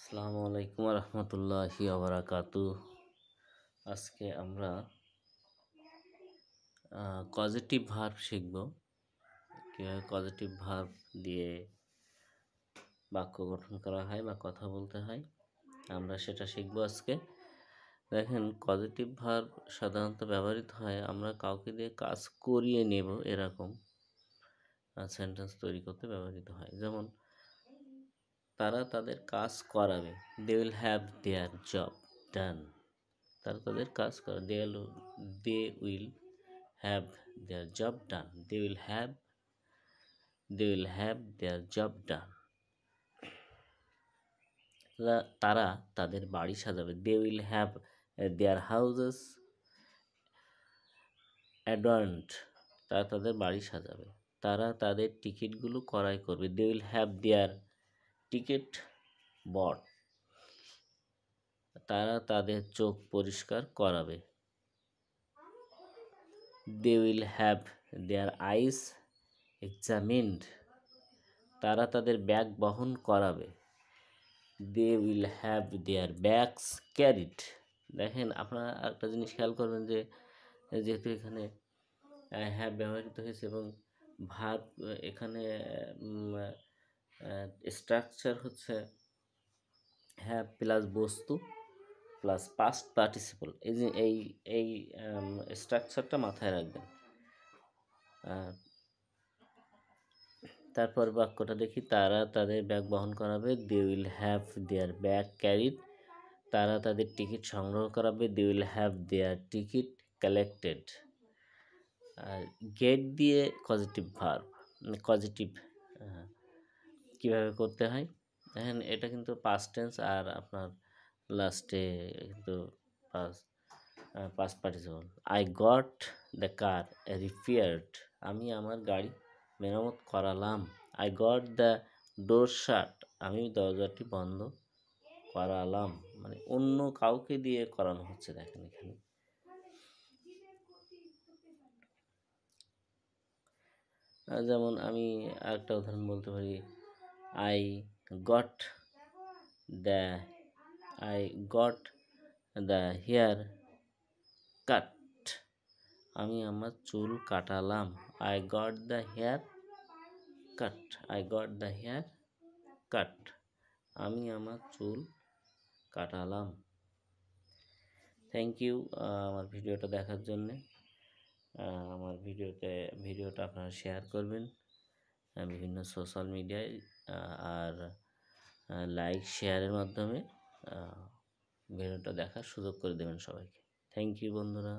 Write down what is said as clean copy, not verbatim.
আসসালামু আলাইকুম রহমতুল্লাহি ওবারাকাতু। আজকে আমরা পজিটিভ ভার্ব শিখব। কীভাবে পজিটিভ ভার্ব দিয়ে বাক্য গঠন করা হয় বা কথা বলতে হয়, আমরা সেটা শিখব আজকে। দেখেন, পজিটিভ ভার্ব সাধারণত ব্যবহৃত হয় আমরা কাউকে দিয়ে কাজ করিয়ে নেব এরকম সেন্টেন্স তৈরি করতে ব্যবহৃত হয়। যেমন, তারা তাদের কাজ করাবে, they will have their job done. তারা তাদের কাজ করে, they will have their job done. They will have their job done. তারা তাদের বাড়ি সাজাবে, they will have their houses adorned. তারা তাদের বাড়ি সাজাবে। তারা তাদের টিকিটগুলো ক্রয় করবে, they will have their ticket bought. তারা তাদের চোখ পরিষ্কার করাবে, they will have their eyes examined. তারা তাদের ব্যাগ বহন করাবে, they will have their bags carried. দেখেন, আপনারা একটা জিনিস খেয়াল করবেন যে যেহেতু এখানে হ্যাভ ব্যবহৃত হয়েছে এবং ভার্ব এখানে স্ট্রাকচার হচ্ছে হ্যাভ প্লাস বস্তু প্লাস পাস্ট পার্টিসিপল। এই যে এই স্ট্রাকচারটা মাথায় রাখবেন। তারপর বাক্যটা দেখি, তারা তাদের ব্যাগ বহন করাবে, they will have their bag carried. তারা তাদের টিকিট সংগ্রহ করাবে, they will have their ticket collected. আর গেট দিয়ে পজিটিভ ভার্ব, পজিটিভ কীভাবে করতে হয় দেখেন, এটা কিন্তু পাস্ট টেন্স আর আপনার লাস্টে কিন্তু past participle. I got the car repaired. আমি আমার গাড়ি মেরামত করালাম। আই গট দ্য ডোর শাট। আমি দরজাটি বন্ধ করালাম। মানে অন্য কাউকে দিয়ে করানো হচ্ছে। দেখেন এখানে যেমন আমি আরেকটা উদাহরণ বলতে পারি, I got the haircut. আমি আমার চুল কাটালাম। I got the haircut. আমি আমার চুল কাটালাম। থ্যাংক ইউ আমার ভিডিওটা দেখার জন্যে। আমার ভিডিওটা আপনারা শেয়ার করবেন বিভিন্ন সোশ্যাল মিডিয়ায় আর লাইক শেয়ারের মাধ্যমে ভিডিওটা দেখার সুযোগ করে দেবেন সবাইকে। থ্যাংক ইউ বন্ধুরা।